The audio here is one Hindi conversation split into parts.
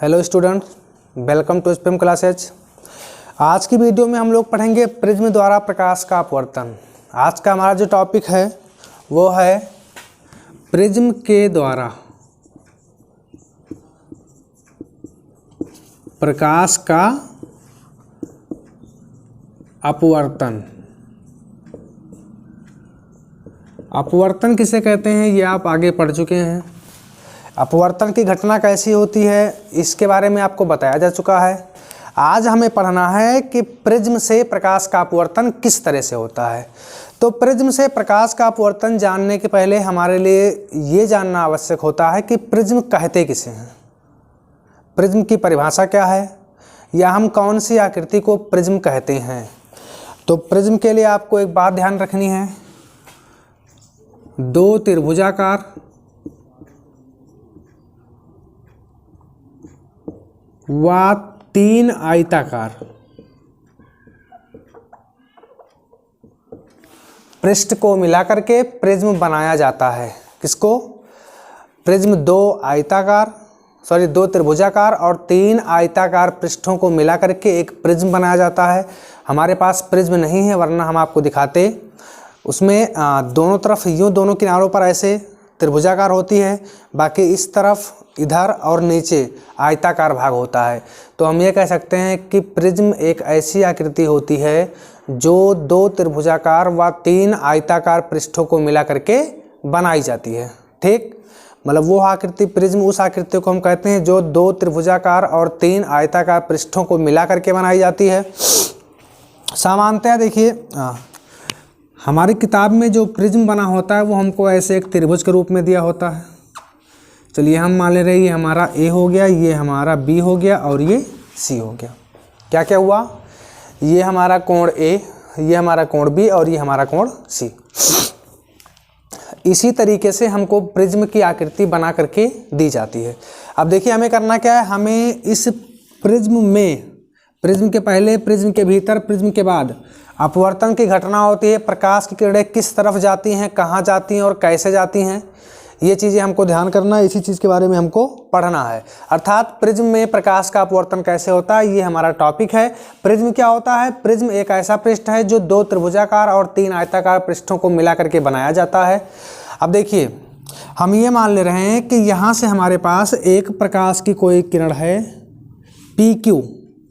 हेलो स्टूडेंट, वेलकम टू स्पेम क्लासेज। आज की वीडियो में हम लोग पढ़ेंगे प्रिज्म द्वारा प्रकाश का अपवर्तन। आज का हमारा जो टॉपिक है वो है प्रिज्म के द्वारा प्रकाश का अपवर्तन। अपवर्तन किसे कहते हैं ये आप आगे पढ़ चुके हैं। अपवर्तन की घटना कैसी होती है इसके बारे में आपको बताया जा चुका है। आज हमें पढ़ना है कि प्रिज्म से प्रकाश का अपवर्तन किस तरह से होता है। तो प्रिज्म से प्रकाश का अपवर्तन जानने के पहले हमारे लिए ये जानना आवश्यक होता है कि प्रिज्म कहते किसे हैं, प्रिज्म की परिभाषा क्या है, या हम कौन सी आकृति को प्रिज्म कहते हैं। तो प्रिज्म के लिए आपको एक बात ध्यान रखनी है, दो त्रिभुजाकार व तीन आयताकार पृष्ठ को मिलाकर के प्रिज्म बनाया जाता है। किसको? प्रिज्म दो त्रिभुजाकार और तीन आयताकार पृष्ठों को मिलाकर के एक प्रिज्म बनाया जाता है। हमारे पास प्रिज्म नहीं है वरना हम आपको दिखाते। उसमें दोनों तरफ यूँ दोनों किनारों पर ऐसे त्रिभुजाकार होती है, बाकी इस तरफ इधर और नीचे आयताकार भाग होता है। तो हम ये कह सकते हैं कि प्रिज्म एक ऐसी आकृति होती है जो दो त्रिभुजाकार व तीन आयताकार पृष्ठों को मिला करके बनाई जाती है। ठीक, मतलब वो आकृति प्रिज्म उस आकृति को हम कहते हैं जो दो त्रिभुजाकार और तीन आयताकार पृष्ठों को मिला करके बनाई जाती है। सामान्यतः देखिए हमारी किताब में जो प्रिज्म बना होता है वो हमको ऐसे एक त्रिभुज के रूप में दिया होता है। चलिए हम मान ले रहे हैं ये हमारा ए हो गया, ये हमारा बी हो गया और ये सी हो गया। क्या क्या हुआ? ये हमारा कोण ए, ये हमारा कोण बी और ये हमारा कोण सी। इसी तरीके से हमको प्रिज्म की आकृति बना करके दी जाती है। अब देखिए हमें करना क्या है, हमें इस प्रिज्म में, प्रिज्म के पहले, प्रिज्म के भीतर, प्रिज्म के बाद अपवर्तन की घटना होती है। प्रकाश की किरणें किस तरफ जाती हैं, कहाँ जाती हैं और कैसे जाती हैं, ये चीज़ें हमको ध्यान करना है। इसी चीज़ के बारे में हमको पढ़ना है। अर्थात प्रिज्म में प्रकाश का अपवर्तन कैसे होता है ये हमारा टॉपिक है। प्रिज्म क्या होता है? प्रिज्म एक ऐसा पृष्ठ है जो दो त्रिभुजाकार और तीन आयताकार पृष्ठों को मिला करके बनाया जाता है। अब देखिए हम ये मान ले रहे हैं कि यहाँ से हमारे पास एक प्रकाश की कोई किरण है पी क्यू।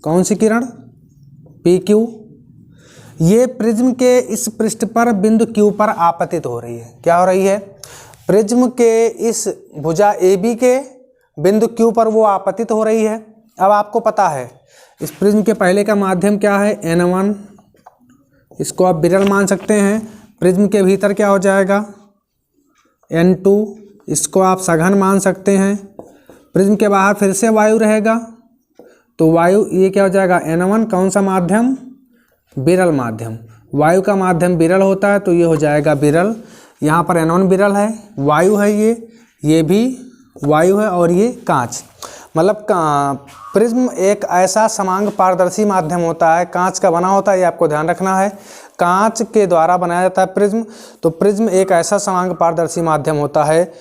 कौन सी किरण? P Q. ये प्रिज्म के इस पृष्ठ पर बिंदु क्यू पर आपतित हो रही है। क्या हो रही है? प्रिज्म के इस भुजा ए बी के बिंदु क्यू पर वो आपतित हो रही है। अब आपको पता है इस प्रिज्म के पहले का माध्यम क्या है? N1। इसको आप विरल मान सकते हैं। प्रिज्म के भीतर क्या हो जाएगा? N2। इसको आप सघन मान सकते हैं। प्रिज्म के बाहर फिर से वायु रहेगा, तो वायु ये क्या हो जाएगा? N1। कौन सा माध्यम? विरल माध्यम। वायु का माध्यम विरल होता है तो ये हो जाएगा विरल। यहाँ पर N1 विरल है, वायु है, ये भी वायु है और ये कांच। मतलब प्रिज्म एक ऐसा समांग पारदर्शी माध्यम होता है, कांच का बना होता है, ये आपको ध्यान रखना है। कांच के द्वारा बनाया जाता है प्रिज्म। तो प्रिज्म एक ऐसा समांग पारदर्शी माध्यम होता है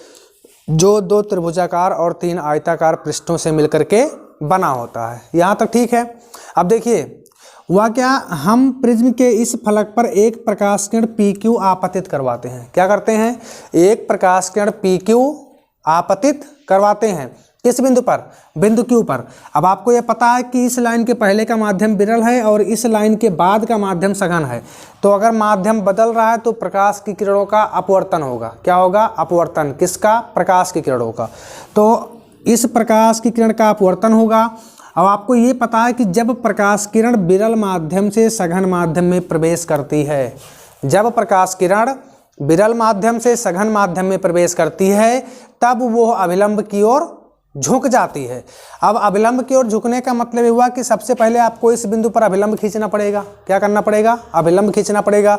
जो दो त्रिभुजाकार और तीन आयताकार पृष्ठों से मिलकर के बना होता है। यहाँ तक ठीक है। अब देखिए वह क्या, हम प्रिज्म के इस फलक पर एक प्रकाश किरण पी क्यू आपतित करवाते हैं। क्या करते हैं? एक प्रकाश किरण पी क्यू आपतित करवाते हैं। किस बिंदु पर? बिंदु क्यू पर। अब आपको यह पता है कि इस लाइन के पहले का माध्यम विरल है और इस लाइन के बाद का माध्यम सघन है। तो अगर माध्यम बदल रहा है तो प्रकाश की किरणों का अपवर्तन होगा। क्या होगा? अपवर्तन। किसका? प्रकाश की किरणों का। तो इस प्रकाश की किरण का अपवर्तन होगा। अब आपको ये पता है कि जब प्रकाश किरण विरल माध्यम से सघन माध्यम में प्रवेश करती है, जब प्रकाश किरण विरल माध्यम से सघन माध्यम में प्रवेश करती है तब वो अभिलंब की ओर झुक जाती है। अब अभिलंब की ओर झुकने का मतलब ये हुआ कि सबसे पहले आपको इस बिंदु पर अभिलंब खींचना पड़ेगा। क्या करना पड़ेगा? अभिलंब खींचना पड़ेगा।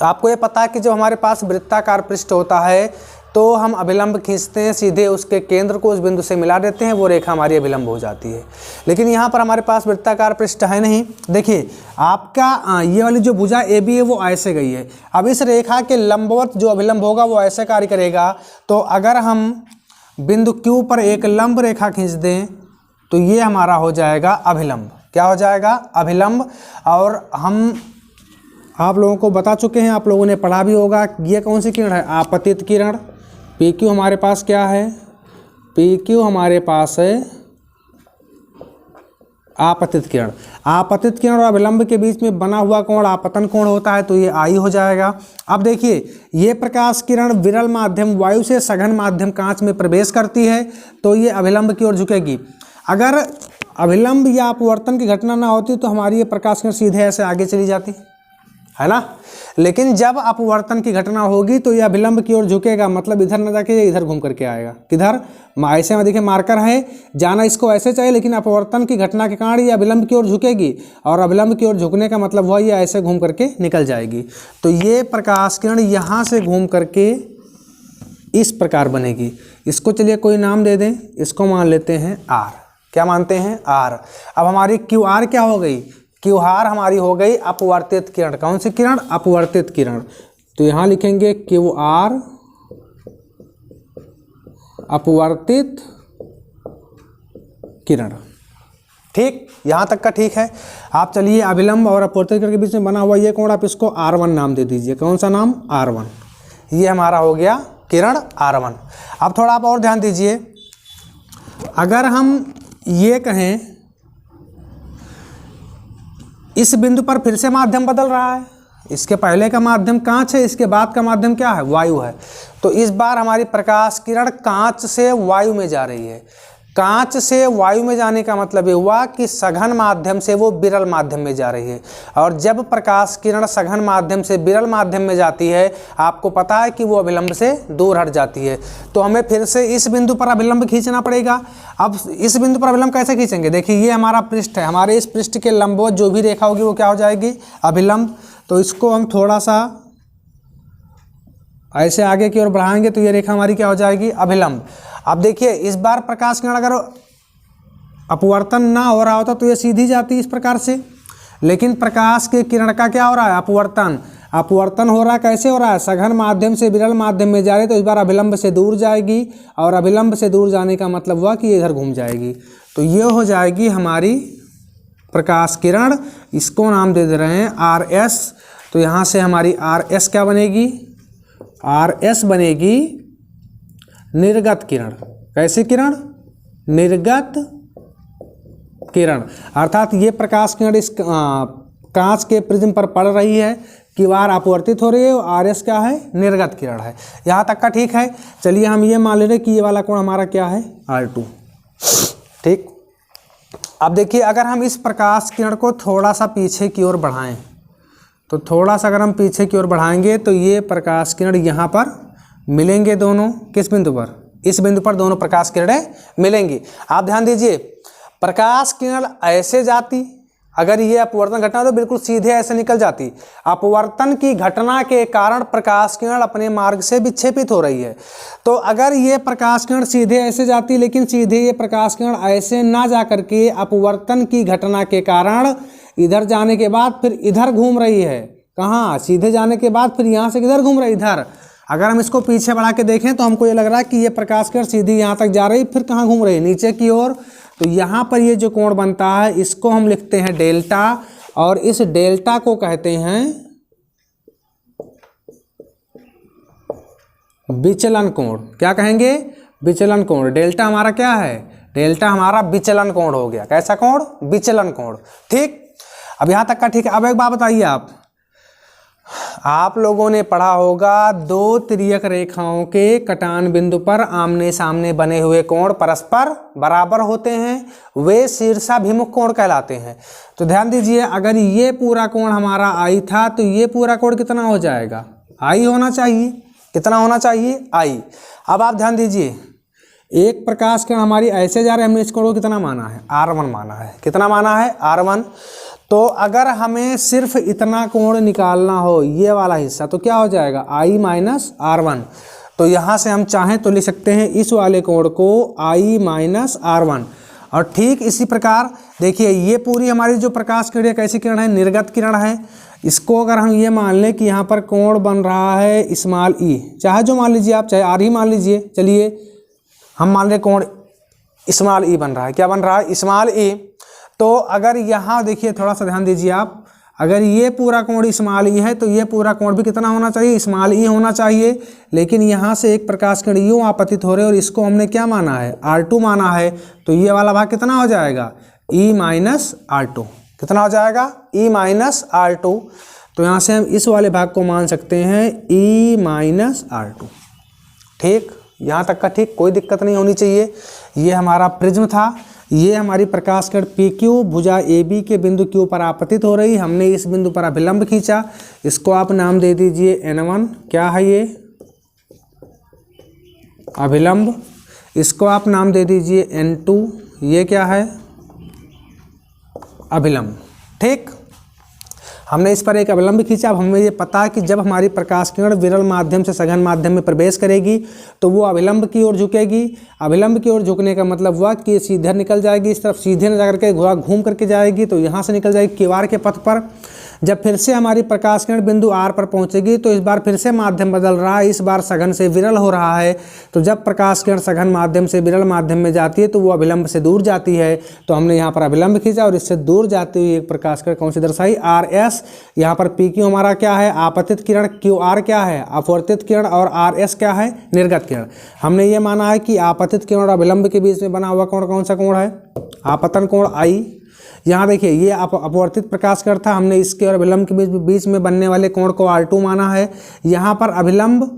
आपको ये पता है कि जब हमारे पास वृत्ताकार पृष्ठ होता है तो हम अभिलंब खींचते हैं, सीधे उसके केंद्र को उस बिंदु से मिला देते हैं, वो रेखा हमारी अभिलंब हो जाती है। लेकिन यहाँ पर हमारे पास वृत्ताकार पृष्ठ है नहीं। देखिए आपका ये वाली जो भुजा ए बी है वो ऐसे गई है। अब इस रेखा के लंबवत जो अभिलंब होगा वो ऐसे कार्य करेगा। तो अगर हम बिंदु Q पर एक लंब रेखा खींच दें तो ये हमारा हो जाएगा अभिलंब। क्या हो जाएगा? अभिलंब। और हम आप लोगों को बता चुके हैं, आप लोगों ने पढ़ा भी होगा, ये कौन सी किरण है? आपतित किरण। PQ हमारे पास क्या है? PQ हमारे पास है आपतित किरण। आपतित किरण और अभिलंब के बीच में बना हुआ कोण आपतन कोण होता है, तो ये I हो जाएगा। अब देखिए, ये प्रकाश किरण विरल माध्यम वायु से सघन माध्यम कांच में प्रवेश करती है तो ये अभिलंब की ओर झुकेगी। अगर अभिलंब या अपवर्तन की घटना ना होती तो हमारी ये प्रकाश किरण सीधे ऐसे आगे चली जाती है ना। लेकिन जब अपवर्तन की घटना होगी तो यह अभिलंब की ओर झुकेगा, मतलब इधर न जाके इधर घूम करके आएगा। किधर? ऐसे में देखिए मार्कर है, जाना इसको ऐसे चाहिए, लेकिन अपवर्तन की घटना के कारण ये अभिलंब की ओर झुकेगी और अभिलंब की ओर झुकने का मतलब हुआ ये ऐसे घूम करके निकल जाएगी। तो ये प्रकाश किरण यहाँ से घूम करके इस प्रकार बनेगी। इसको चलिए कोई नाम दे दें, इसको मान लेते हैं R। क्या मानते हैं? R। अब हमारी QR क्या हो गई? QR हमारी हो गई अपवर्तित किरण। कौन सी किरण? अपवर्तित किरण। तो यहाँ लिखेंगे QR अपवर्तित किरण। ठीक, यहाँ तक का ठीक है। आप चलिए अभिलंब और अपवर्तित किरण के बीच में बना हुआ ये कोण, आप इसको R1 नाम दे दीजिए। कौन सा नाम? R1। ये हमारा हो गया किरण R1। अब थोड़ा आप और ध्यान दीजिए, अगर हम ये कहें इस बिंदु पर फिर से माध्यम बदल रहा है, इसके पहले का माध्यम कांच है, इसके बाद का माध्यम क्या है? वायु है। तो इस बार हमारी प्रकाश किरण कांच से वायु में जा रही है। कांच से वायु में जाने का मतलब ये हुआ कि सघन माध्यम से वो विरल माध्यम में जा रही है। और जब प्रकाश किरण सघन माध्यम से विरल माध्यम में जाती है, आपको पता है कि वो अभिलंब से दूर हट जाती है। तो हमें फिर से इस बिंदु पर अभिलंब खींचना पड़ेगा। अब इस बिंदु पर अभिलंब कैसे खींचेंगे? देखिए, ये हमारा पृष्ठ है, हमारे इस पृष्ठ के लंबवत जो भी रेखा होगी वो क्या हो जाएगी? अभिलंब। तो इसको हम थोड़ा सा ऐसे आगे की ओर बढ़ाएंगे तो ये रेखा हमारी क्या हो जाएगी? अभिलंब। अब देखिए, इस बार प्रकाश किरण अगर अपवर्तन ना हो रहा होता तो ये सीधी जाती इस प्रकार से, लेकिन प्रकाश के किरण का क्या हो रहा है? अपवर्तन। अपवर्तन हो रहा है, कैसे हो रहा है? सघन माध्यम से विरल माध्यम में जा रही, तो इस बार अभिलंब से दूर जाएगी और अभिलंब से दूर जाने का मतलब हुआ कि ये इधर घूम जाएगी। तो ये हो जाएगी हमारी प्रकाश किरण। इसको नाम दे रहे हैं RS। तो यहाँ से हमारी RS क्या बनेगी? RS बनेगी निर्गत किरण। कैसी किरण? निर्गत किरण। अर्थात ये प्रकाश किरण इस कांच के प्रिज्म पर पड़ रही है, QR अपवर्तित हो रही है और RS क्या है? निर्गत किरण है। यहाँ तक का ठीक है। चलिए हम ये मान ले रहे कि ये वाला कोण हमारा क्या है? R2। ठीक। अब देखिए, अगर हम इस प्रकाश किरण को थोड़ा सा पीछे की ओर बढ़ाएं, तो थोड़ा सा अगर हम पीछे की ओर बढ़ाएंगे तो ये प्रकाश किरण यहाँ पर मिलेंगे दोनों। किस बिंदु पर? इस बिंदु पर दोनों प्रकाश किरणें मिलेंगी। आप ध्यान दीजिए, प्रकाश किरण ऐसे जाती, अगर ये अपवर्तन घटना तो बिल्कुल सीधे ऐसे निकल जाती। अपवर्तन की घटना के कारण प्रकाश किरण अपने मार्ग से विक्षेपित हो रही है। तो अगर ये प्रकाश किरण सीधे ऐसे जाती, लेकिन सीधे ये प्रकाश किरण ऐसे ना जा करके अपवर्तन की घटना के कारण इधर जाने के बाद फिर इधर घूम रही है। कहाँ? सीधे जाने के बाद फिर यहाँ से किधर घूम रही? इधर। अगर हम इसको पीछे बढ़ा के देखें तो हमको ये लग रहा है कि ये प्रकाश किरण सीधी यहाँ तक जा रही, फिर कहाँ घूम रही? नीचे की ओर। तो यहाँ पर ये जो कोण बनता है इसको हम लिखते हैं डेल्टा, और इस डेल्टा को कहते हैं विचलन कोण। क्या कहेंगे? विचलन कोण। डेल्टा हमारा क्या है? डेल्टा हमारा विचलन कोण हो गया। कैसा कोण? विचलन कोण। ठीक। अब यहाँ तक का ठीक है। अब एक बात बताइए, आप लोगों ने पढ़ा होगा दो तिर्यक रेखाओं के कटान बिंदु पर आमने सामने बने हुए कोण परस्पर बराबर होते हैं, वे शीर्षाभिमुख कोण कहलाते हैं। तो ध्यान दीजिए, अगर ये पूरा कोण हमारा I था तो ये पूरा कोण कितना हो जाएगा? I होना चाहिए। कितना होना चाहिए? I। अब आप ध्यान दीजिए, एक प्रकाश किरण हमारी ऐसे जा रही है, हमने इस कोण को कितना माना है? R1 माना है। कितना माना है? R1। तो अगर हमें सिर्फ इतना कोण निकालना हो, ये वाला हिस्सा, तो क्या हो जाएगा? I minus R1। तो यहाँ से हम चाहें तो लिख सकते हैं इस वाले कोण को I माइनस R1। और ठीक इसी प्रकार देखिए, ये पूरी हमारी जो प्रकाश किरण कैसी किरण है? निर्गत किरण है। इसको अगर हम ये मान लें कि यहाँ पर कोण बन रहा है स्मॉल e, चाहे जो मान लीजिए आप, चाहे R ही मान लीजिए। चलिए हम मान रहे कोण स्मॉल ई बन रहा है। क्या बन रहा है? स्मॉल ई। तो अगर यहाँ देखिए, थोड़ा सा ध्यान दीजिए आप, अगर ये पूरा कोण स्मॉल ई है तो ये पूरा कोण भी कितना होना चाहिए? स्मॉल ई होना चाहिए। लेकिन यहाँ से एक प्रकाश किरण यूँ आपतित हो रहे और इसको हमने क्या माना है? R2 माना है। तो ये वाला भाग कितना हो जाएगा? E minus R2। कितना हो जाएगा? E minus R2। तो यहाँ से हम इस वाले भाग को मान सकते हैं E माइनस R2। ठीक, यहाँ तक का ठीक, कोई दिक्कत नहीं होनी चाहिए। ये हमारा प्रिज्म था, ये हमारी प्रकाश किरण PQ भुजा AB के बिंदु Q पर आपतित हो रही। हमने इस बिंदु पर अभिलंब खींचा, इसको आप नाम दे दीजिए N1। क्या है ये? अभिलंब। इसको आप नाम दे दीजिए N2। ये क्या है? अभिलंब। ठीक, हमने इस पर एक अभिलंब खींचा। अब हमें ये पता है कि जब हमारी प्रकाश किरण विरल माध्यम से सघन माध्यम में प्रवेश करेगी तो वो अभिलंब की ओर झुकेगी। अभिलंब की ओर झुकने का मतलब हुआ कि सीधे निकल जाएगी, इस तरफ सीधे न जाकर के घूम करके जाएगी, तो यहाँ से निकल जाएगी किवाड़ के पथ पर। जब फिर से हमारी प्रकाश किरण बिंदु R पर पहुँचेगी तो इस बार फिर से माध्यम बदल रहा है, इस बार सघन से विरल हो रहा है। तो जब प्रकाश किरण सघन माध्यम से विरल माध्यम में जाती है तो वो अभिलंब से दूर जाती है। तो हमने यहाँ पर अभिलंब खींचा और इससे दूर जाती हुई एक प्रकाश किरण कौन सी दर्शाई? RS। यहाँ पर PQ हमारा क्या है? आपतित किरण। QR क्या है? अपवर्तित किरण। और RS क्या है? निर्गत किरण। हमने ये माना है कि आपतित किरण और अभिलंब के बीच में बना हुआ कोण कौन सा कोण है? आपतन कोण I। यहाँ देखिए, ये अपवर्तित प्रकाश किरण था, हमने इसके और अभिलंब के बीच में बनने वाले कोण को R2 माना है। यहाँ पर अभिलंब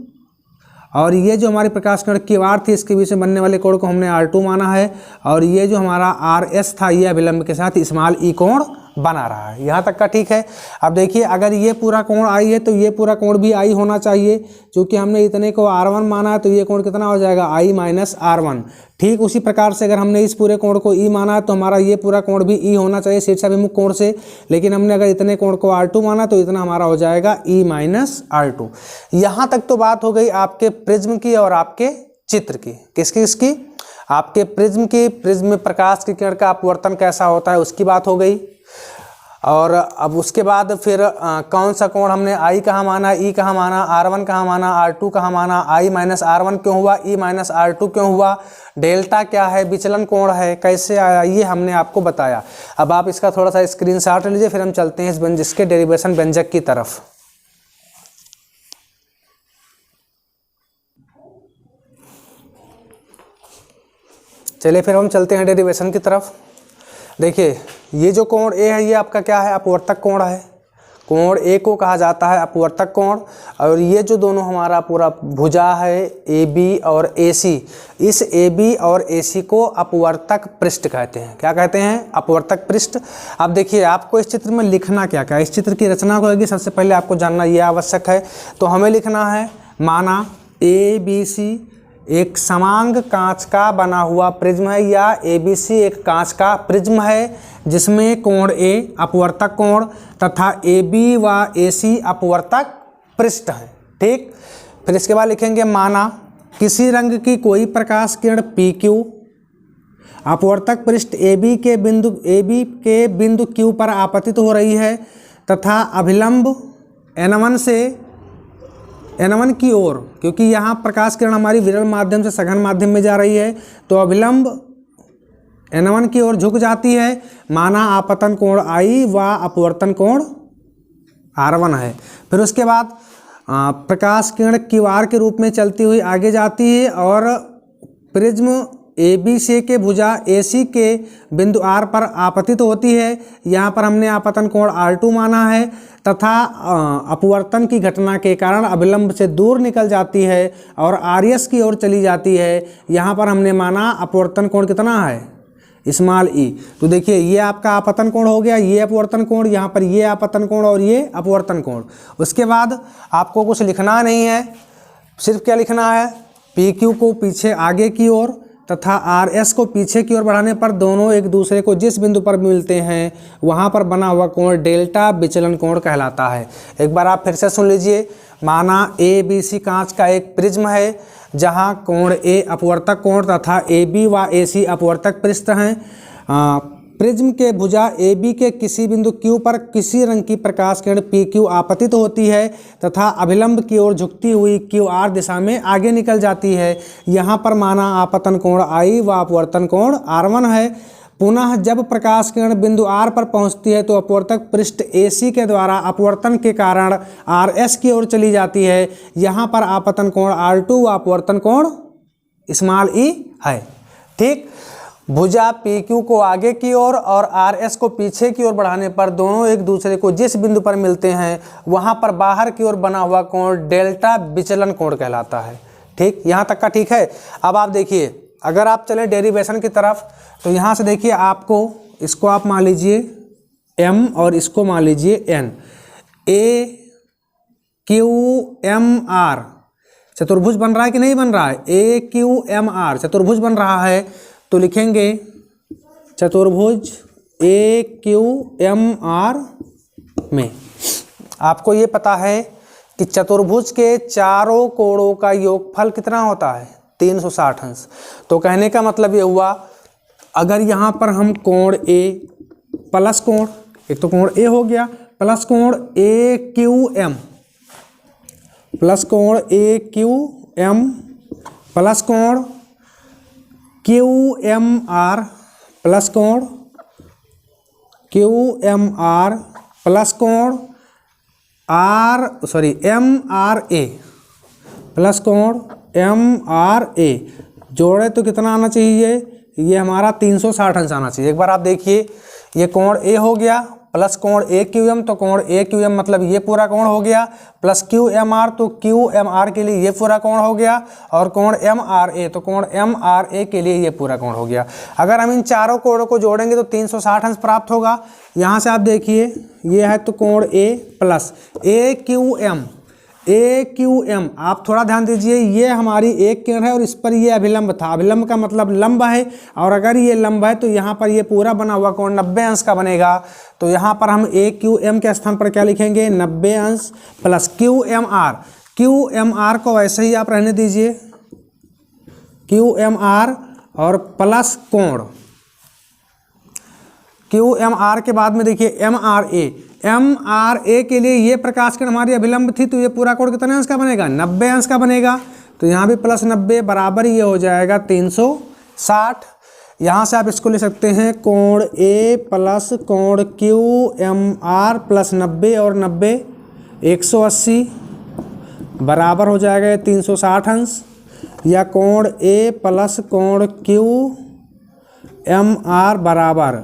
और ये जो हमारी प्रकाश किरण QR थी, इसके बीच में बनने वाले कोण को हमने R2 माना है। और ये जो हमारा RS था, ये अभिलंब के साथ स्मॉल ई कोण बना रहा है। यहाँ तक का ठीक है। अब देखिए, अगर ये पूरा कोण I है तो ये पूरा कोण भी I होना चाहिए। क्योंकि हमने इतने को R1 माना है तो ये कोण कितना हो जाएगा? I minus R1। ठीक उसी प्रकार से अगर हमने इस पूरे कोण को E माना है तो हमारा ये पूरा कोण भी E होना चाहिए शीर्षाभिमुख कोण से। लेकिन हमने अगर इतने कोण को R2 माना तो इतना हमारा हो जाएगा E माइनस R2। यहाँ तक तो बात हो गई आपके प्रिज्म की और आपके चित्र की। किसकी? आपके प्रिज्म की। प्रिज्म में प्रकाश की किरण का अपवर्तन कैसा होता है उसकी बात हो गई। और अब उसके बाद फिर कौन सा कोण हमने I कहाँ माना, E कहाँ माना, R1 कहाँ माना, R2 कहाँ माना, I माइनस R1 क्यों हुआ, E माइनस R2 क्यों हुआ, डेल्टा क्या है, विचलन कोण है, कैसे आया, ये हमने आपको बताया। अब आप इसका थोड़ा सा स्क्रीनशॉट लीजिए, फिर हम चलते हैं इस व्यंजक के डेरिवेशन व्यंजक की तरफ। चलिए फिर हम चलते हैं डेरिवेशन की तरफ। देखिए, ये जो कोण ए है ये आपका क्या है? अपवर्तक कोण है। कोण ए को कहा जाता है अपवर्तक कोण। और ये जो दोनों हमारा पूरा भुजा है AB और AC, इस AB और AC को अपवर्तक पृष्ठ कहते हैं। क्या कहते हैं? अपवर्तक पृष्ठ। अब देखिए, आपको इस चित्र में लिखना क्या क्या है, इस चित्र की रचना को होगी सबसे पहले आपको जानना ये आवश्यक है। तो हमें लिखना है, माना ABC एक समांग कांच का बना हुआ प्रिज्म है, या ABC एक कांच का प्रिज्म है जिसमें कोण A अपवर्तक कोण तथा AB व AC अपवर्तक पृष्ठ है। ठीक, फिर इसके बाद लिखेंगे, माना किसी रंग की कोई प्रकाश किरण PQ अपवर्तक पृष्ठ AB के बिंदु Q पर आपतित हो रही है तथा अभिलंब N1 की ओर, क्योंकि यहाँ प्रकाश किरण हमारी विरल माध्यम से सघन माध्यम में जा रही है तो अभिलंब N1 की ओर झुक जाती है। माना आपतन कोण I व अपवर्तन कोण R1 है। फिर उसके बाद प्रकाश किरण QR के रूप में चलती हुई आगे जाती है और प्रिज्म ABC के भुजा AC के बिंदु R पर आपतित होती है। यहाँ पर हमने आपतन कोण R2 माना है तथा अपवर्तन की घटना के कारण अभिलंब से दूर निकल जाती है और RS की ओर चली जाती है। यहाँ पर हमने माना अपवर्तन कोण कितना है? स्मॉल ई। तो देखिए, ये आपका आपतन कोण हो गया, ये अपवर्तन कोण, यहाँ पर ये आपतन कोण और ये अपवर्तन कोण। उसके बाद आपको कुछ लिखना नहीं है, सिर्फ क्या लिखना है? PQ को पीछे आगे की ओर तथा RS को पीछे की ओर बढ़ाने पर दोनों एक दूसरे को जिस बिंदु पर मिलते हैं वहाँ पर बना हुआ कोण डेल्टा विचलन कोण कहलाता है। एक बार आप फिर से सुन लीजिए। माना ABC कांच का एक प्रिज्म है जहाँ कोण A अपवर्तक कोण तथा AB व AC अपवर्तक पृष्ठ हैं। प्रिज्म के भुजा AB के किसी बिंदु Q पर किसी रंग की प्रकाश किरण PQ आपतित होती है तथा अभिलंब की ओर झुकती हुई QR दिशा में आगे निकल जाती है। यहाँ पर माना आपतन कोण I व अपवर्तन कोण R1 है। पुनः जब प्रकाश किरण बिंदु R पर पहुंचती है तो अपवर्तक पृष्ठ AC के द्वारा अपवर्तन के कारण RS की ओर चली जाती है। यहाँ पर आपतन कोण R2 व अपवर्तन कोण e है। ठीक, भुजा PQ को आगे की ओर और RS को पीछे की ओर बढ़ाने पर दोनों एक दूसरे को जिस बिंदु पर मिलते हैं वहां पर बाहर की ओर बना हुआ कोण डेल्टा विचलन कोण कहलाता है। ठीक, यहाँ तक का ठीक है। अब आप देखिए, अगर आप चले डेरिवेशन की तरफ तो यहाँ से देखिए, आपको इसको आप मान लीजिए M और इसको मान लीजिए N। AQMR चतुर्भुज बन रहा है कि नहीं बन रहा है? AQMR चतुर्भुज बन रहा है तो लिखेंगे चतुर्भुज AQMR में आपको ये पता है कि चतुर्भुज के चारों कोणों का योगफल कितना होता है? 360 अंश। तो कहने का मतलब ये हुआ, अगर यहाँ पर हम कोण A प्लस कोण, एक तो कोण A हो गया, प्लस कोण AQM प्लस कोण AQM प्लस कोण QMR प्लस कोण QMR प्लस कोण MRA प्लस कोण MRA जोड़े तो कितना आना चाहिए? ये हमारा 360 अंश आना चाहिए। एक बार आप देखिए, ये कोण A हो गया प्लस कोण AQM, तो कोण AQM मतलब ये पूरा कोण हो गया, प्लस QMR तो QMR के लिए ये पूरा कोण हो गया, और कोण MRA तो कोण MRA के लिए ये पूरा कोण हो गया। अगर हम इन चारों कोणों को जोड़ेंगे तो 360 अंश प्राप्त होगा। यहाँ से आप देखिए, ये है तो कोण A प्लस AQM आप थोड़ा ध्यान दीजिए, ये हमारी एक किरण है और इस पर ये अभिलंब था। अभिलंब का मतलब लंब है, और अगर ये लंब है तो यहाँ पर ये पूरा बना हुआ कोण 90 अंश का बनेगा। तो यहाँ पर हम AQM के स्थान पर क्या लिखेंगे? 90 अंश प्लस QMR को वैसे ही आप रहने दीजिए, QMR और प्लस कोण QMR के बाद में देखिए MRA के लिए ये प्रकाश किरण हमारी अभिलंब थी, तो ये पूरा कोण कितने अंश का बनेगा? 90 अंश का बनेगा। तो यहाँ भी प्लस 90 बराबर ये हो जाएगा 360। यहाँ से आप इसको ले सकते हैं कोण A प्लस कोण QMR प्लस 90 और 90 180 बराबर हो जाएगा 360 अंश, या कोण A प्लस कोण QMR बराबर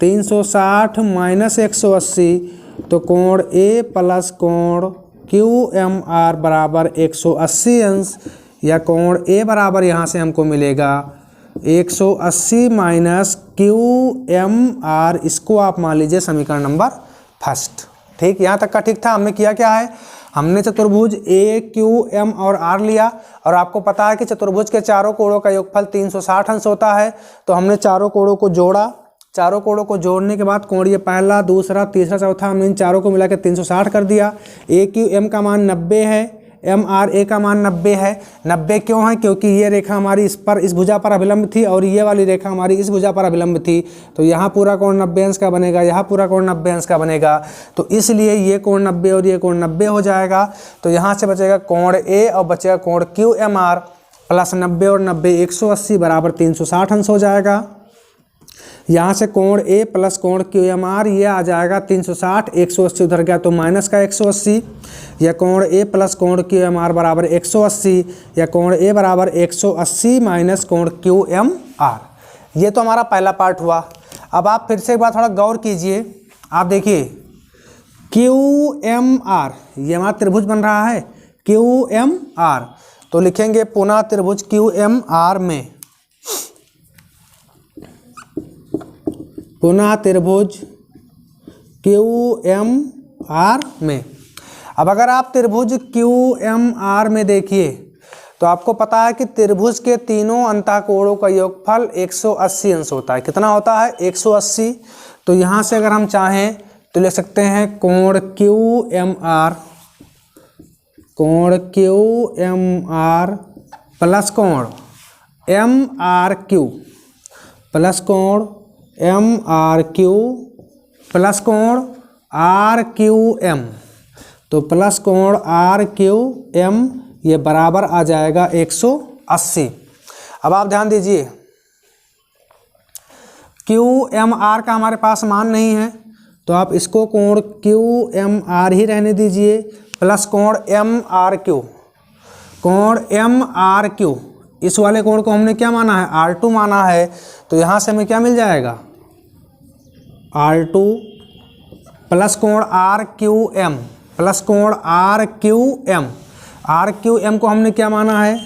360 माइनस 180, तो कोण A प्लस कोण QMR बराबर 180 अंश, या कोण A बराबर यहाँ से हमको मिलेगा 180 माइनस QMR। इसको आप मान लीजिए समीकरण नंबर फर्स्ट। ठीक, यहाँ तक का ठीक था। हमने किया क्या है? हमने चतुर्भुज AQM और R लिया, और आपको पता है कि चतुर्भुज के चारों कोणों का योगफल 360 अंश होता है। तो हमने चारों कोणों को जोड़ा, चारों कोणों को जोड़ने के बाद कोण ये पहला, दूसरा, तीसरा, चौथा, हमने इन चारों को मिलाकर 360 कर दिया। AQM का मान 90 है, MRA का मान 90 है। 90 क्यों है? क्योंकि ये रेखा हमारी इस भुजा पर अभिलंब थी और ये वाली रेखा हमारी इस भुजा पर अभिलंब थी। तो यहाँ पूरा कोण 90 अंश का बनेगा, यहाँ पूरा कोण 90 अंश का बनेगा। तो इसलिए ये कोण 90 और ये कोण 90 हो जाएगा। तो यहाँ से बचेगा कोण A और बचेगा कोण QMR प्लस 90 और 90 180 बराबर 360 अंश हो जाएगा। यहाँ से कोण A प्लस कोण QMR ये आ जाएगा 360, 180 उधर गया तो माइनस का 180, या कोण A प्लस कोण QMR बराबर 180, या कोण A बराबर 180 माइनस कोण QMR। ये तो हमारा पहला पार्ट हुआ। अब आप फिर से एक बार थोड़ा गौर कीजिए, आप देखिए QMR ये हमारा त्रिभुज बन रहा है QMR, तो लिखेंगे पुनः त्रिभुज QMR में, पुनः त्रिभुज QMR में। अब अगर आप त्रिभुज QMR में देखिए तो आपको पता है कि त्रिभुज के तीनों अंतःकोणों का योगफल 180 अंश होता है। कितना होता है? 180। तो यहाँ से अगर हम चाहें तो ले सकते हैं कोण QMR, कोण QMR प्लस कोण MRQ प्लस कोण MRQ प्लस कोण RQM, तो प्लस कोण RQM ये बराबर आ जाएगा 180। अब आप ध्यान दीजिए, QMR का हमारे पास मान नहीं है तो आप इसको कोण QMR ही रहने दीजिए, प्लस कोण MRQ, कोण MRQ, इस वाले कोण को हमने क्या माना है R2 माना है, तो यहाँ से हमें क्या मिल जाएगा R2 प्लस कोण RQM, प्लस कोण RQM को हमने क्या माना है,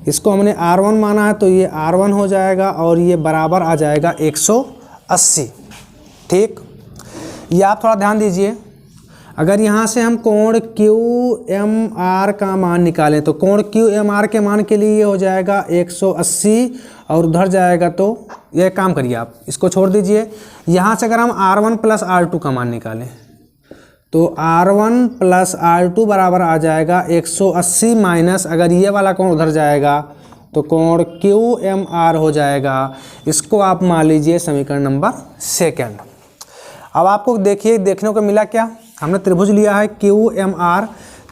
इसको हमने R1 माना है, तो ये R1 हो जाएगा और ये बराबर आ जाएगा 180। ठीक, ये आप थोड़ा ध्यान दीजिए। अगर यहाँ से हम कोण QMR का मान निकालें तो कोण QMR के मान के लिए ये हो जाएगा 180 और उधर जाएगा, तो ये काम करिए आप इसको छोड़ दीजिए। यहाँ से अगर हम R1 प्लस R2 का मान निकालें तो R1 प्लस R2 बराबर आ जाएगा 180 माइनस, अगर ये वाला कोण उधर जाएगा तो कोण QMR हो जाएगा। इसको आप मान लीजिए समीकरण नंबर 2। अब आपको देखिए देखने को मिला क्या, हमने त्रिभुज लिया है QMR।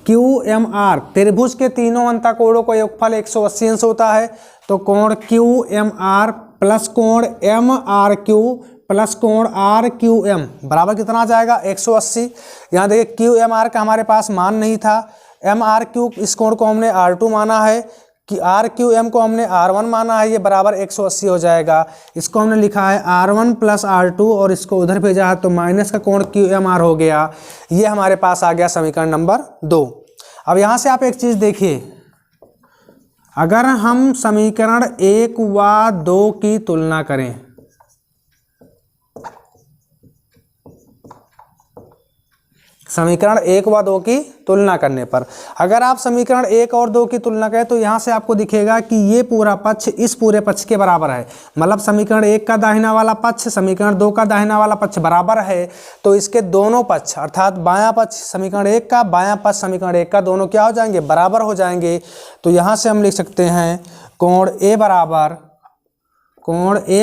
QMR त्रिभुज के तीनों अंतःकोणों का योगफल 180 अंश होता है, तो कोण QMR प्लस कोण MRQ प्लस कोण RQM बराबर कितना आ जाएगा 180। यहाँ देखिए QMR का हमारे पास मान नहीं था, MRQ इस कोण को हमने R2 माना है, कि RQM को हमने R1 माना है, ये बराबर 180 हो जाएगा। इसको हमने लिखा है R1 प्लस R2 और इसको उधर भेजा है तो माइनस का कोण QMR हो गया। ये हमारे पास आ गया समीकरण नंबर 2। अब यहाँ से आप एक चीज़ देखिए, अगर हम समीकरण 1 व 2 की तुलना करें, समीकरण 1 व 2 की तुलना करने पर, अगर आप समीकरण 1 और 2 की तुलना करें तो यहाँ से आपको दिखेगा कि ये पूरा पक्ष इस पूरे पक्ष के बराबर है। मतलब समीकरण 1 का दाहिना वाला पक्ष समीकरण 2 का दाहिना वाला पक्ष बराबर है, तो इसके दोनों पक्ष अर्थात बायां पक्ष समीकरण 1 का, बायां पक्ष समीकरण 1 का, दोनों क्या हो जाएंगे बराबर हो जाएंगे। तो यहाँ से हम लिख सकते हैं कोण A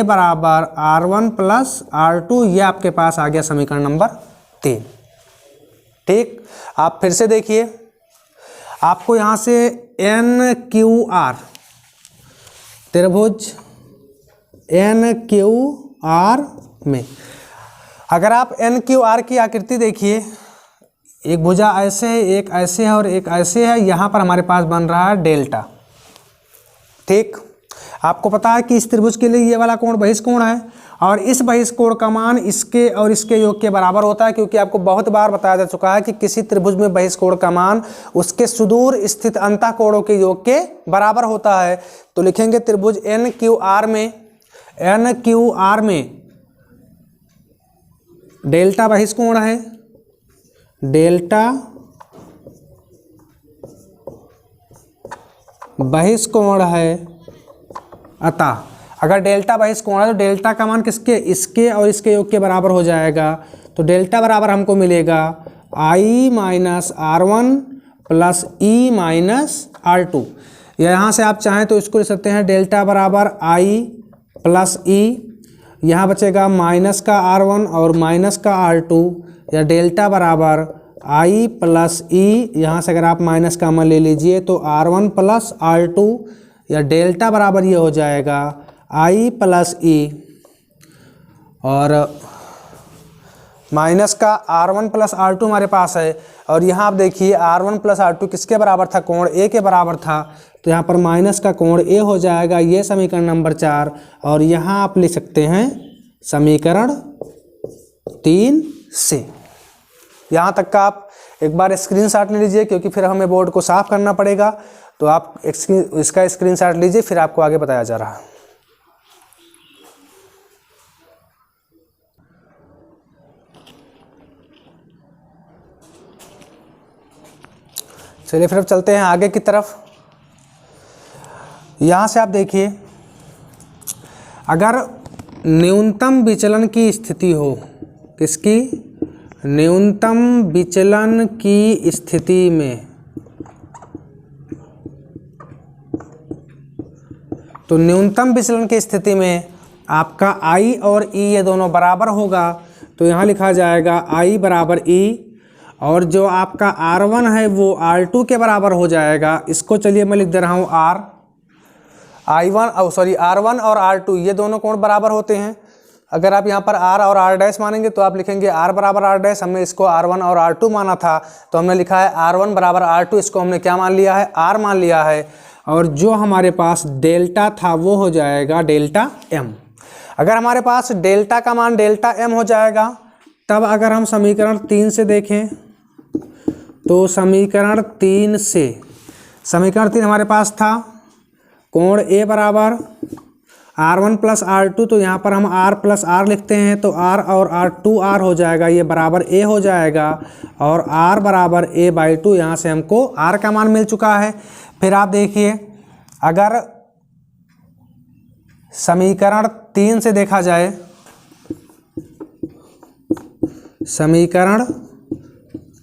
बराबर R1 प्लस R2, ये आपके पास आ गया समीकरण नंबर 3। ठीक, आप फिर से देखिए, आपको यहाँ से NQR त्रिभुज NQR में अगर आप NQR की आकृति देखिए, एक भुजा ऐसे है, एक ऐसे है और एक ऐसे है, यहाँ पर हमारे पास बन रहा है डेल्टा। ठीक, आपको पता है कि इस त्रिभुज के लिए ये वाला कोण बहिष्कोण है और इस बहिष्कोण का मान इसके और इसके योग के बराबर होता है, क्योंकि आपको बहुत बार बताया जा चुका है कि किसी त्रिभुज में बहिष्कोण का मान उसके सुदूर स्थित अंतःकोणों के योग के बराबर होता है। तो लिखेंगे त्रिभुज NQR में डेल्टा बहिष्कोण है, डेल्टा बहिष्कोण है, अतः अगर डेल्टा बहिष्कोण है तो डेल्टा का मान किसके, इसके और इसके योग के बराबर हो जाएगा। तो डेल्टा बराबर हमको मिलेगा I minus R1 plus E minus R2। यहाँ से आप चाहें तो इसको लिख सकते हैं डेल्टा बराबर I प्लस E, यहाँ बचेगा माइनस का R1 और माइनस का R2, या डेल्टा बराबर I प्लस E, यहाँ से अगर आप माइनस का मान ले लीजिए तो R1 प्लस R2, या डेल्टा बराबर ये हो जाएगा I प्लस E और माइनस का R1 प्लस R2 हमारे पास है। और यहाँ आप देखिए R1 प्लस R2 किसके बराबर था, कोण A के बराबर था, तो यहाँ पर माइनस का कोण A हो जाएगा, ये समीकरण नंबर 4। और यहाँ आप लिख सकते हैं समीकरण 3 से। यहाँ तक का आप एक बार स्क्रीनशॉट ले लीजिए, क्योंकि फिर हमें बोर्ड को साफ करना पड़ेगा। तो आप इसका स्क्रीनशॉट लीजिए, फिर आपको आगे बताया जा रहा है। चलिए फिर अब चलते हैं आगे की तरफ। यहाँ से आप देखिए, अगर न्यूनतम विचलन की स्थिति हो, किसकी, न्यूनतम विचलन की स्थिति में, तो न्यूनतम विचलन की स्थिति में आपका I और E ये दोनों बराबर होगा, तो यहाँ लिखा जाएगा I बराबर E, और जो आपका R1 है वो R2 के बराबर हो जाएगा। इसको चलिए मैं लिख दे रहा हूँ R1 और R2 ये दोनों कोण बराबर होते हैं। अगर आप यहाँ पर R और R डैश मानेंगे तो आप लिखेंगे R बराबर R डैश। हमने इसको R1 और R2 माना था, तो हमने लिखा है R1 बराबर R2, इसको हमने क्या मान लिया है, R मान लिया है। और जो हमारे पास डेल्टा था वो हो जाएगा डेल्टा M। अगर हमारे पास डेल्टा का मान डेल्टा M हो जाएगा, तब अगर हम समीकरण 3 से देखें तो समीकरण 3 हमारे पास था कोण A बराबर R1 प्लस R2, तो यहाँ पर हम R प्लस R लिखते हैं, तो R और R 2R हो जाएगा, ये बराबर A हो जाएगा, और R बराबर A/2। यहाँ से हमको R का मान मिल चुका है। फिर आप देखिए, अगर समीकरण 3 से देखा जाए, समीकरण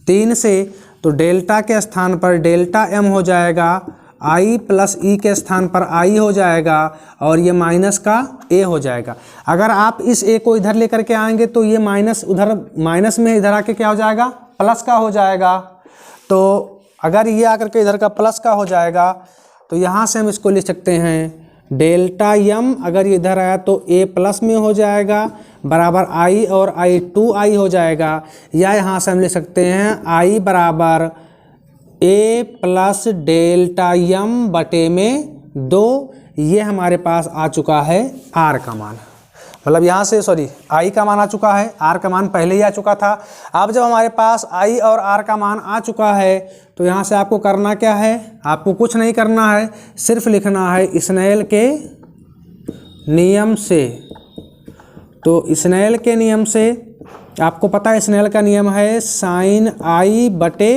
3 से, तो डेल्टा के स्थान पर डेल्टा M हो जाएगा, I प्लस E के स्थान पर I हो जाएगा, और ये माइनस का A हो जाएगा। अगर आप इस A को इधर लेकर के आएंगे तो ये माइनस उधर माइनस में इधर आके क्या हो जाएगा, प्लस का हो जाएगा। तो अगर ये आकर के इधर का प्लस का हो जाएगा, तो यहाँ से हम इसको लिख सकते हैं डेल्टा M, अगर ये इधर आया तो A प्लस में हो जाएगा, बराबर I और I 2I हो जाएगा। या यहाँ से हम लिख सकते हैं I बराबर A प्लस डेल्टा M बटे में 2। ये हमारे पास आ चुका है R का मान, मतलब यहाँ से I का मान आ चुका है, R का मान पहले ही आ चुका था। अब जब हमारे पास I और R का मान आ चुका है, तो यहाँ से आपको करना क्या है, आपको कुछ नहीं करना है, सिर्फ लिखना है स्नेल के नियम से। तो स्नेल के नियम से आपको पता है, स्नेल का नियम है साइन I बटे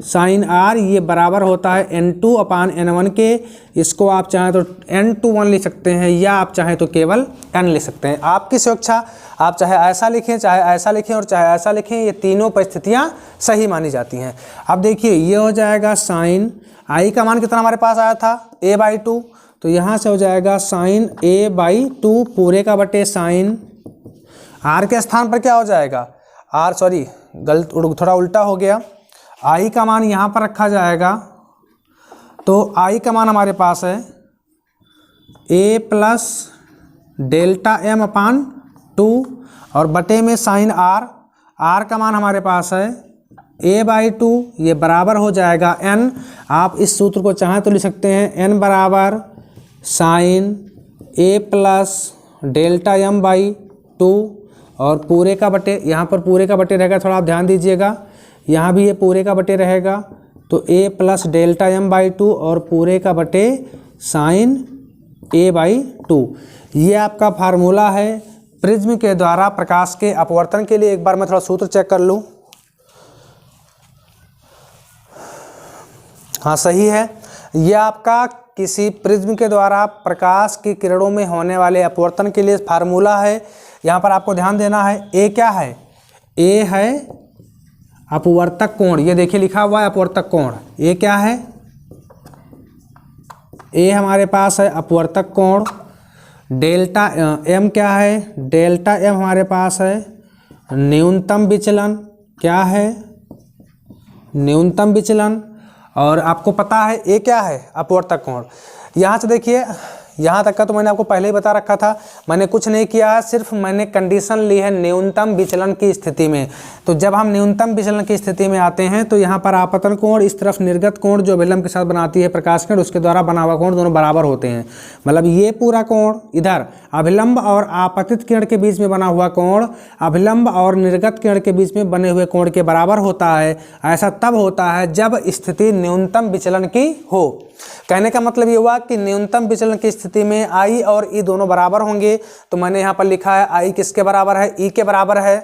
साइन R, ये बराबर होता है N2 अपान N1 के। इसको आप चाहें तो N21 लिख सकते हैं, या आप चाहें तो केवल N लिख सकते हैं, आपकी स्वेच्छा। आप चाहे ऐसा लिखें, चाहे ऐसा लिखें, और चाहे ऐसा लिखें, ये तीनों परिस्थितियां सही मानी जाती हैं। अब देखिए, ये हो जाएगा साइन I का मान कितना हमारे पास आया था, A/2, तो यहाँ से हो जाएगा साइन A/2 पूरे का बटे साइन R के स्थान पर क्या हो जाएगा, थोड़ा उल्टा हो गया, I का मान यहाँ पर रखा जाएगा। तो I का मान हमारे पास है A प्लस डेल्टा M अपान 2, और बटे में साइन R का मान हमारे पास है A/2, ये बराबर हो जाएगा N। आप इस सूत्र को चाहें तो लिख सकते हैं N बराबर sine A plus delta M/2, और पूरे का बटे, यहाँ पर पूरे का बटे रहेगा, थोड़ा आप ध्यान दीजिएगा, यहाँ भी ये पूरे का बटे रहेगा, तो A प्लस डेल्टा M/2 और पूरे का बटे साइन A/2। ये आपका फार्मूला है प्रिज्म के द्वारा प्रकाश के अपवर्तन के लिए। एक बार मैं थोड़ा सूत्र चेक कर लूँ। हाँ, सही है। ये आपका किसी प्रिज्म के द्वारा प्रकाश की किरणों में होने वाले अपवर्तन के लिए फार्मूला है। यहाँ पर आपको ध्यान देना है, A क्या है, A है अपवर्तक कोण, ये देखिए लिखा हुआ है अपवर्तक कोण। ये क्या है, A हमारे पास है अपवर्तक कोण। डेल्टा M क्या है, डेल्टा M हमारे पास है न्यूनतम विचलन। क्या है, न्यूनतम विचलन। और आपको पता है A क्या है, अपवर्तक कोण। यहाँ से देखिए, यहाँ तक का तो मैंने आपको पहले ही बता रखा था, मैंने कुछ नहीं किया है, सिर्फ मैंने कंडीशन ली है न्यूनतम विचलन की स्थिति में। तो जब हम न्यूनतम विचलन की स्थिति में आते हैं, तो यहाँ पर आपतन कोण, इस तरफ निर्गत कोण जो विलंब के साथ बनाती है प्रकाश किरण, उसके द्वारा बना हुआ कोण दोनों बराबर होते हैं। मतलब ये पूरा कोण इधर अभिलंब और आपतित किरण के बीच में बना हुआ कोण अभिलंब और निर्गत किरण के बीच में बने हुए कोण के बराबर होता है। ऐसा तब होता है जब स्थिति न्यूनतम विचलन की हो। कहने का मतलब ये हुआ कि न्यूनतम विचलन की स्थिति में I और E दोनों बराबर होंगे। तो मैंने यहाँ पर लिखा है I किसके बराबर है, E के बराबर है।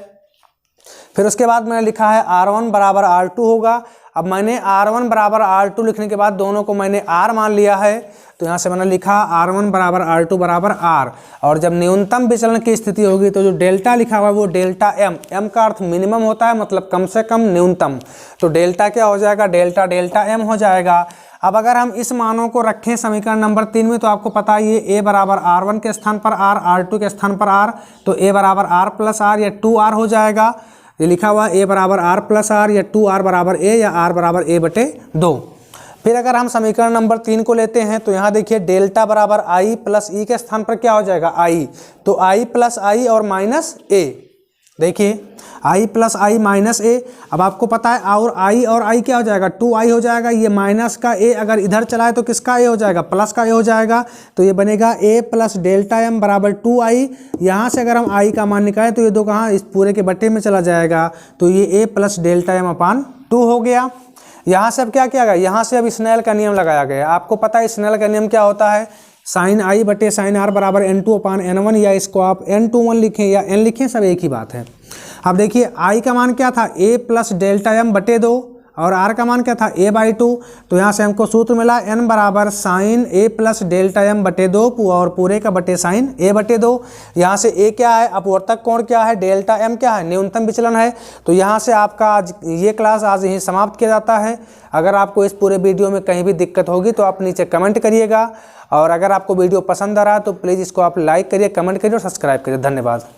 फिर उसके बाद मैंने लिखा है R1 बराबर R2 होगा। अब मैंने R1 बराबर R2 लिखने के बाद दोनों को मैंने R मान लिया है, तो यहाँ से मैंने लिखा R1 बराबर R2 बराबर R। और जब न्यूनतम विचलन की स्थिति होगी तो जो डेल्टा लिखा हुआ है वो डेल्टा M का अर्थ मिनिमम होता है, मतलब कम से कम न्यूनतम। तो डेल्टा क्या हो जाएगा, डेल्टा M हो जाएगा। अब अगर हम इस मानों को रखें समीकरण नंबर 3 में, तो आपको पता है ये a बराबर R1 के स्थान पर R, R2 के स्थान पर R, तो a बराबर R प्लस R या 2R हो जाएगा। ये लिखा हुआ a बराबर R प्लस R या 2R बराबर a या R बराबर a बटे 2। फिर अगर हम समीकरण नंबर 3 को लेते हैं तो यहाँ देखिए डेल्टा बराबर I प्लस E के स्थान पर क्या हो जाएगा, I, तो I प्लस I और माइनस A। देखिए I plus I minus A। अब आपको पता है और I क्या हो जाएगा, 2I हो जाएगा। ये माइनस का A अगर इधर चला है तो किसका A हो जाएगा, प्लस का A हो जाएगा। तो ये बनेगा A प्लस डेल्टा M बराबर 2I। यहाँ से अगर हम I का मान निकालें तो ये दो कहाँ, इस पूरे के बट्टे में चला जाएगा, तो ये A प्लस डेल्टा M अपान 2 हो गया। यहाँ से अब क्या किया गया, यहाँ से अब स्नेल का नियम लगाया गया। आपको पता है स्नेल का नियम क्या होता है, साइन I बटे साइन R बराबर N2 अपान N1, या इसको आप N21 लिखें या N लिखें, सब एक ही बात है। अब देखिए I का मान क्या था, A प्लस डेल्टा M बटे 2, और R का मान क्या था, A बाई 2। तो यहाँ से हमको सूत्र मिला N बराबर sine A plus delta M बटे 2 और पूरे का बटे साइन A बटे 2। यहाँ से A क्या है, अपवर्तक कोण क्या है, डेल्टा M क्या है, न्यूनतम विचलन है। तो यहाँ से आपका आज ये क्लास आज यहीं समाप्त किया जाता है। अगर आपको इस पूरे वीडियो में कहीं भी दिक्कत होगी तो आप नीचे कमेंट करिएगा, और अगर आपको वीडियो पसंद आ रहा है तो प्लीज़ इसको आप लाइक करिए, कमेंट करिए और सब्सक्राइब करिए। धन्यवाद।